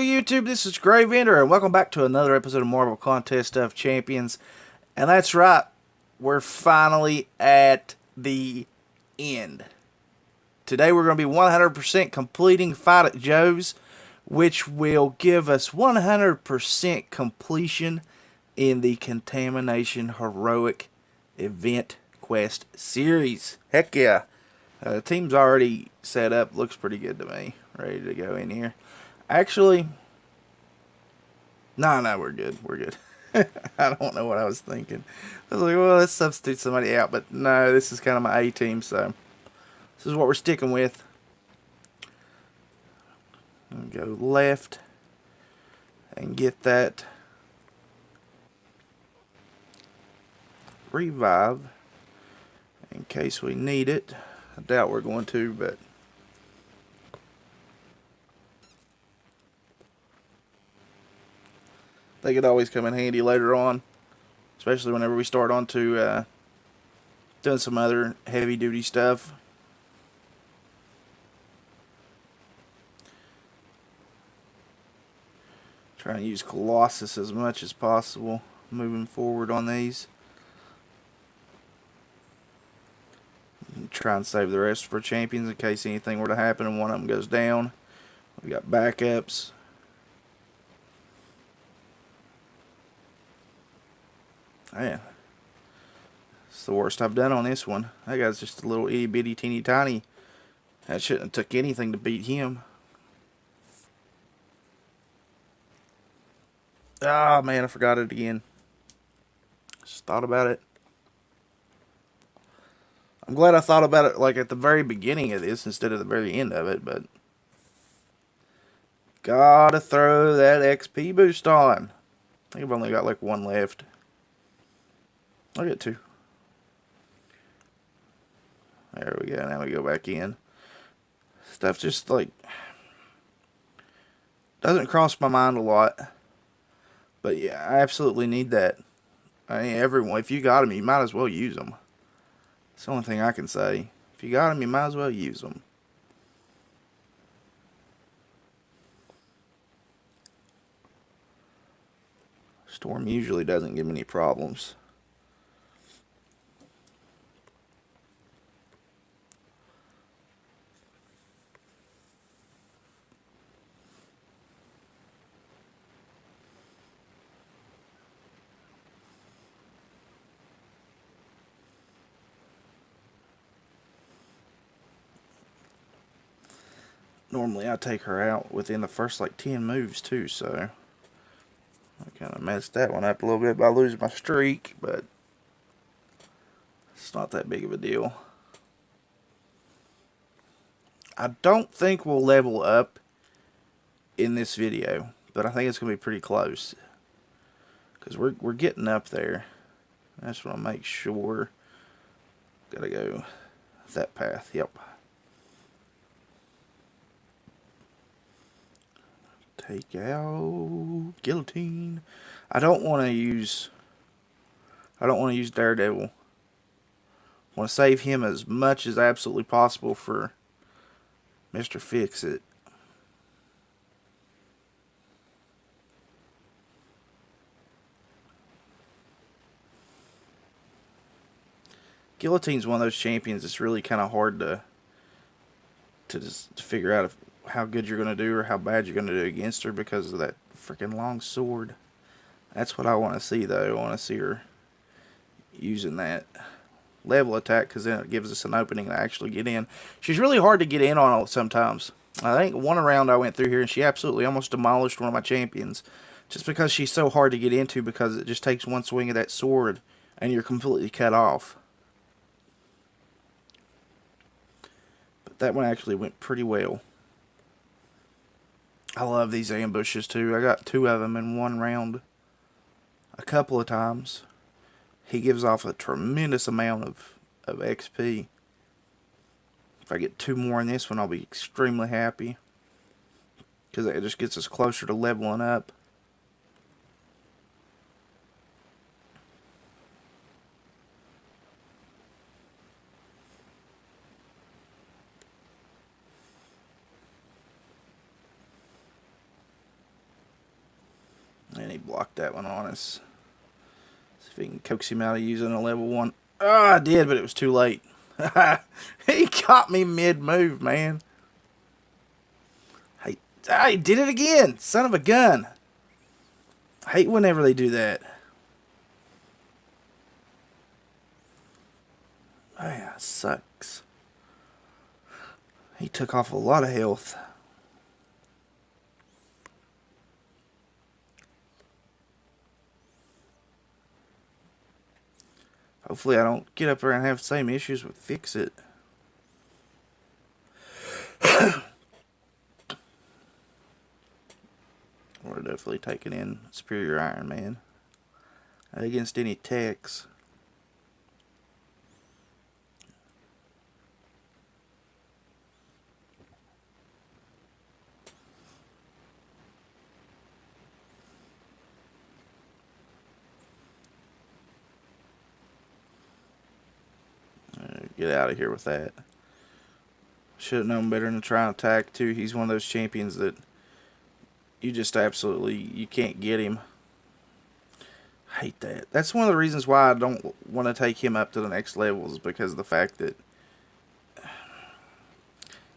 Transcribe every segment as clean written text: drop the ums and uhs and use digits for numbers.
YouTube, this is Gray Vendor, and welcome back to another episode of Marvel Contest of Champions. And that's right, we're finally at the end. Today we're going to be 100% completing Fight at Joe's, which will give us 100% completion in the Contamination Heroic Event Quest Series. Heck yeah. The team's already set up, looks pretty good to me. Ready to go in here. Actually, no, we're good. We're good. I don't know what I was thinking. I was like, well, let's substitute somebody out. But no, this is kind of my A team, so this is what we're sticking with. And go left and get that revive in case we need it. I doubt we're going to, but they could always come in handy later on, especially whenever we start on to doing some other heavy duty stuff. Trying to use Colossus as much as possible moving forward on these. And try and save the rest for champions in case anything were to happen and one of them goes down. We got backups. Man, it's the worst I've done on this one. That guy's just a little itty bitty teeny tiny. That shouldn't have took anything to beat him. Ah, man, I forgot it again. Just thought about it. I'm glad I thought about it like at the very beginning of this instead of the very end of it, but gotta throw that XP boost on. I think I've only got like one left. I'll get two. There we go. Now we go back in. Stuff just like doesn't cross my mind a lot. But yeah, I absolutely need that. I mean, everyone, if you got them, you might as well use them. That's the only thing I can say. If you got them, you might as well use them. Storm usually doesn't give me any problems. Normally I take her out within the first like 10 moves too, so I kind of messed that one up a little bit by losing my streak, but it's not that big of a deal. I don't think we'll level up in this video, but I think it's going to be pretty close because we're getting up there. I just want to make sure. Gotta go that path. Yep. Take out guillotine. I don't want to use Daredevil. I want to save him as much as absolutely possible for Mr. Fix-It. Guillotine's one of those champions that's really kind of hard to figure out how good you're going to do or how bad you're going to do against her because of that freaking long sword. That's what I want to see, though. I want to see her using that level attack because then it gives us an opening to actually get in. She's really hard to get in on sometimes. I think one round I went through here and she absolutely almost demolished one of my champions just because she's so hard to get into because it just takes one swing of that sword and you're completely cut off. But that one actually went pretty well. I love these ambushes too. I got 2 of them in one round a couple of times. He gives off a tremendous amount of XP. If I get 2 more in this one, I'll be extremely happy. Because it just gets us closer to leveling up. blocked that one on us. See if we can coax him out of using a level 1. Oh, I did, but it was too late. He caught me mid-move, man. Hey, he did it again. Son of a gun. I hate whenever they do that. Oh, yeah, sucks. He took off a lot of health. Hopefully I don't get up there and have the same issues with Fix It. We're definitely taking in Superior Iron Man. Not against any techs. Get out of here with that. Should have known better than to try and attack too. He's one of those champions that you just absolutely, you can't get him. I hate that. That's one of the reasons why I don't want to take him up to the next levels, because of the fact that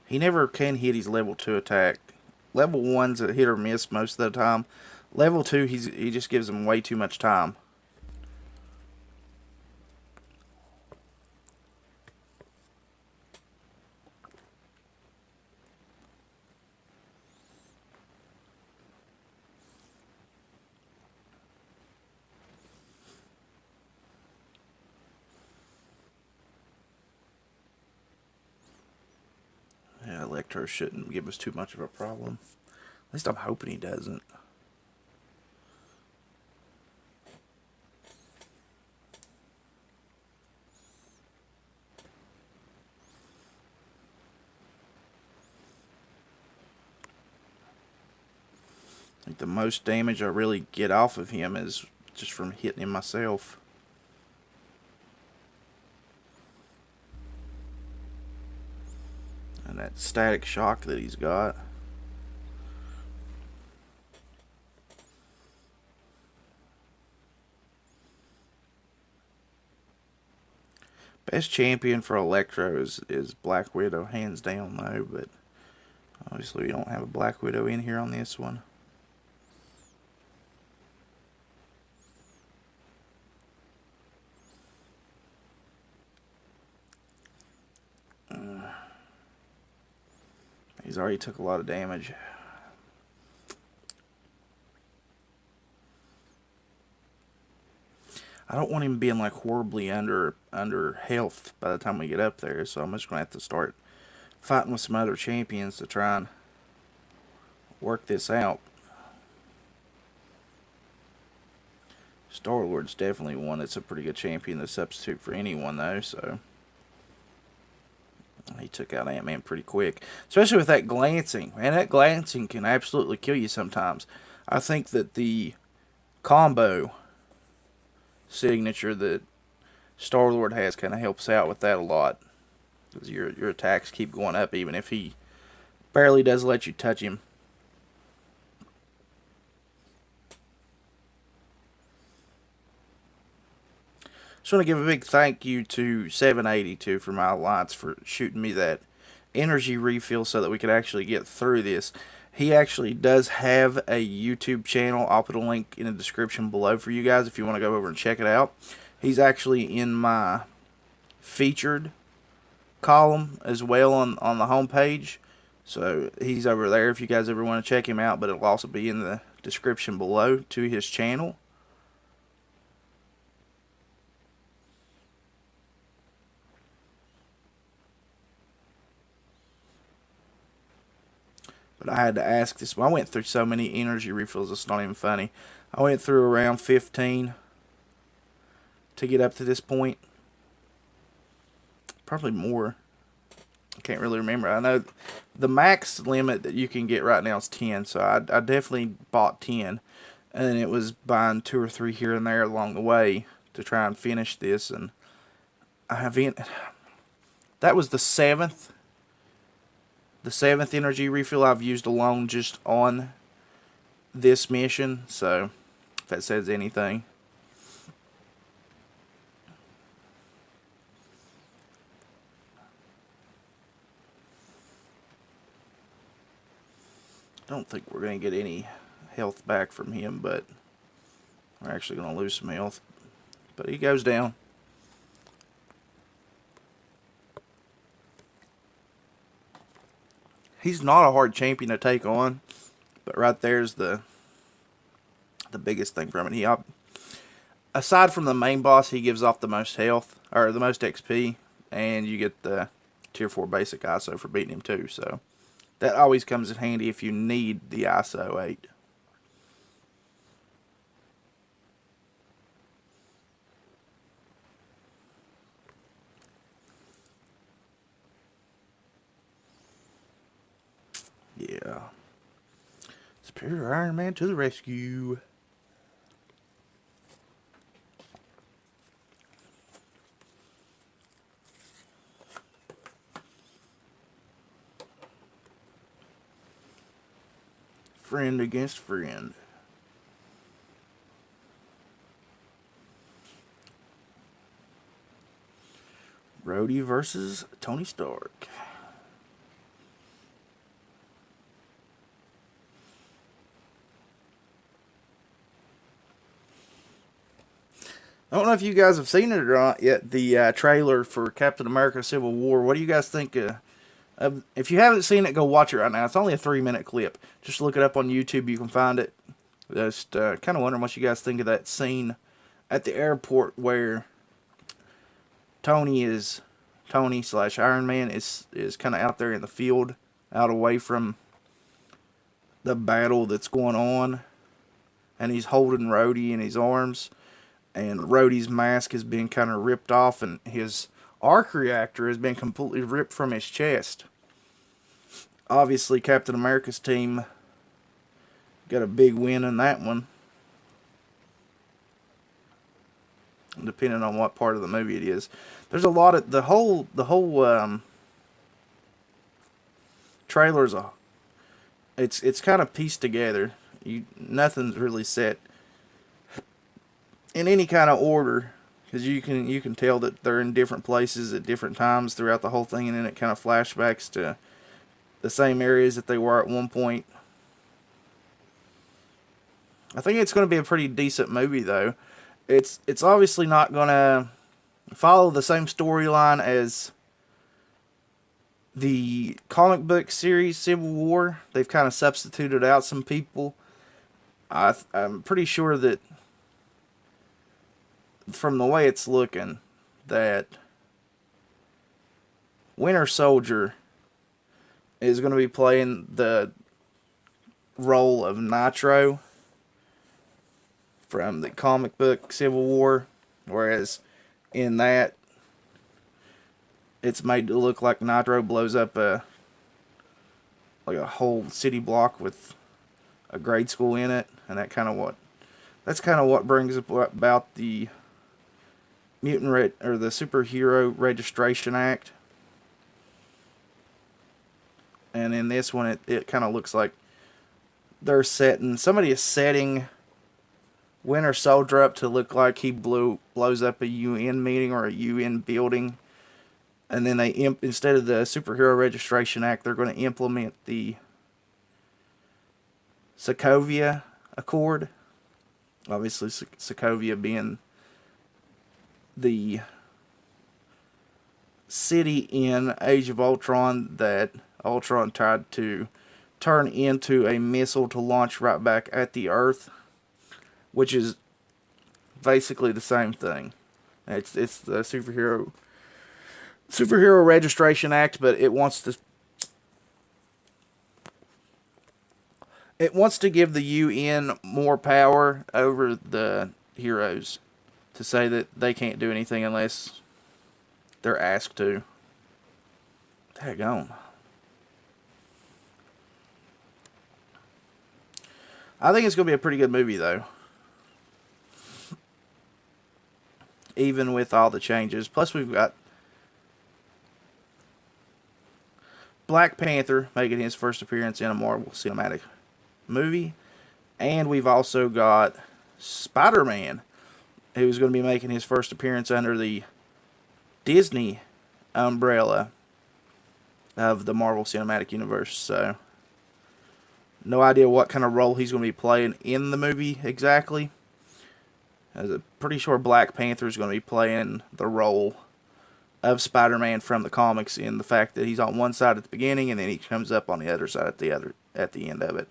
he never can hit his level 2 attack. Level 1's a hit or miss most of the time. Level 2, he just gives him way too much time. Yeah, Electro shouldn't give us too much of a problem. At least I'm hoping he doesn't. I think the most damage I really get off of him is just from hitting him myself. And that static shock that he's got. Best champion for Electro is Black Widow, hands down though, but obviously we don't have a Black Widow in here on this one. He's already took a lot of damage. I don't want him being like horribly under health by the time we get up there, so I'm just going to have to start fighting with some other champions to try and work this out. Star-Lord's definitely one that's a pretty good champion to substitute for anyone though, so he took out Ant-Man pretty quick. Especially with that glancing. Man, that glancing can absolutely kill you sometimes. I think that the combo signature that Star-Lord has kind of helps out with that a lot. Because your attacks keep going up even if he barely does let you touch him. Just want to give a big thank you to 782 for my alliance for shooting me that energy refill so that we could actually get through this. He actually does have a YouTube channel. I'll put a link in the description below for you guys if you want to go over and check it out. He's actually in my featured column as well on the homepage. So he's over there if you guys ever want to check him out, but it'll also be in the description below to his channel. But I had to ask this. I went through so many energy refills, it's not even funny. I went through around 15 to get up to this point. Probably more. I can't really remember. I know the max limit that you can get right now is 10, so I definitely bought 10. And then it was buying 2 or 3 here and there along the way to try and finish this. And I haven't. That was the 7th. The 7th energy refill I've used alone just on this mission, so if that says anything. I don't think we're going to get any health back from him, but we're actually going to lose some health. But he goes down. He's not a hard champion to take on, but right there's the biggest thing from it. He, aside from the main boss, he gives off the most health, or the most XP, and you get the tier 4 basic ISO for beating him too, so that always comes in handy if you need the ISO 8. Yeah. Superior Iron Man to the rescue. Friend against friend. Rhodey versus Tony Stark. I don't know if you guys have seen it or not yet, the trailer for Captain America Civil War. What do you guys think? If you haven't seen it, go watch it right now. It's only a 3-minute clip. Just look it up on YouTube. You can find it. Just kind of wondering what you guys think of that scene at the airport where Tony slash Iron Man is kind of out there in the field, out away from the battle that's going on, and he's holding Rhodey in his arms, and Rhodey's mask has been kind of ripped off, and his arc reactor has been completely ripped from his chest. Obviously, Captain America's team got a big win in that one, depending on what part of the movie it is. There's a lot of the whole trailer's it's kind of pieced together. Nothing's really set in any kind of order, because you can tell that they're in different places at different times throughout the whole thing, and then it kind of flashbacks to the same areas that they were at one point. I think it's going to be a pretty decent movie, though. It's obviously not going to follow the same storyline as the comic book series Civil War. They've kind of substituted out some people. I'm pretty sure that from the way it's looking, that Winter Soldier is going to be playing the role of Nitro from the comic book Civil War, whereas in that it's made to look like Nitro blows up a whole city block with a grade school in it, and that's kind of what brings about the the Superhero Registration Act. And in this one, it kind of looks like somebody is setting Winter Soldier up to look like he blows up a UN meeting or a UN building, and then instead of the Superhero Registration Act, they're going to implement the Sokovia Accord. Obviously, Sokovia being the city in Age of Ultron that Ultron tried to turn into a missile to launch right back at the Earth, which is basically the same thing. It's the Superhero Registration Act, but it wants to give the UN more power over the heroes, to say that they can't do anything unless they're asked to. Daggone. I think it's going to be a pretty good movie, though. Even with all the changes. Plus, we've got Black Panther making his first appearance in a Marvel Cinematic movie. And we've also got Spider-Man, who's going to be making his first appearance under the Disney umbrella of the Marvel Cinematic Universe. So, no idea what kind of role he's going to be playing in the movie exactly. I'm pretty sure Black Panther is going to be playing the role of Spider-Man from the comics, in the fact that he's on one side at the beginning and then he comes up on the other side at the end of it.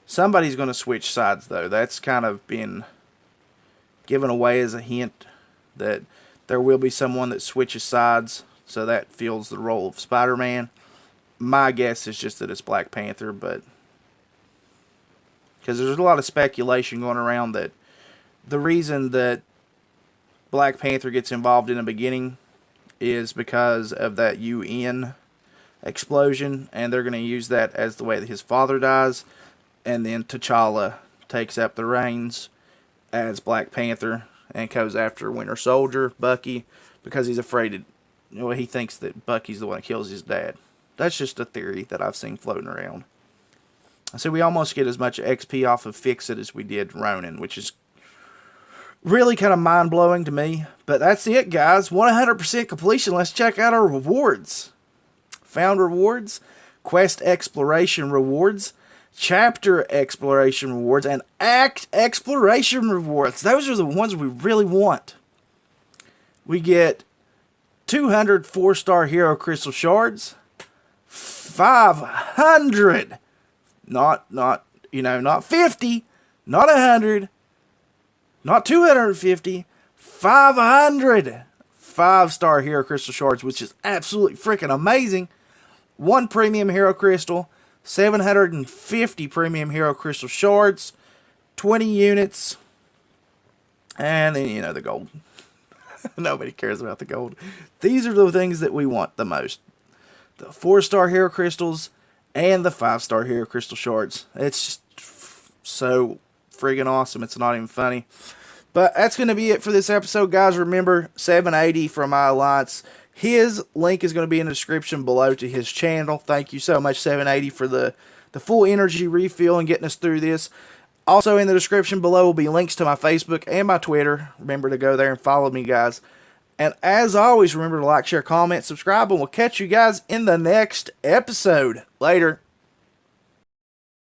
Somebody's going to switch sides, though. That's kind of been given away as a hint that there will be someone that switches sides, so that fills the role of Spider-Man. My guess is just that it's Black Panther, but because there's a lot of speculation going around that the reason that Black Panther gets involved in the beginning is because of that UN explosion, and they're going to use that as the way that his father dies, and then T'Challa takes up the reins as Black Panther and goes after Winter Soldier, Bucky, because he's afraid he thinks that Bucky's the one that kills his dad. That's just a theory that I've seen floating around. So we almost get as much XP off of Fix-It as we did Ronin, which is really kind of mind-blowing to me. But that's it, guys. 100% completion. Let's check out our rewards. Found rewards, quest exploration rewards, chapter exploration rewards, and act exploration rewards. Those are the ones we really want. We get 200 4-star hero crystal shards, 500, not 50, not 100, not 250, 500 5-star hero crystal shards, which is absolutely freaking amazing. 1 premium hero crystal, 750 premium hero crystal shards, 20 units, and then, the gold. Nobody cares about the gold. These are the things that we want the most. The 4-star hero crystals and the 5-star hero crystal shards. It's just so friggin' awesome. It's not even funny. But that's going to be it for this episode, guys. Remember, 780 from my Alliance. His link is going to be in the description below to his channel. Thank you so much, 780, for the full energy refill and getting us through this. Also in the description below will be links to my Facebook and my Twitter. Remember to go there and follow me, guys. And as always, remember to like, share, comment, subscribe, and we'll catch you guys in the next episode. Later.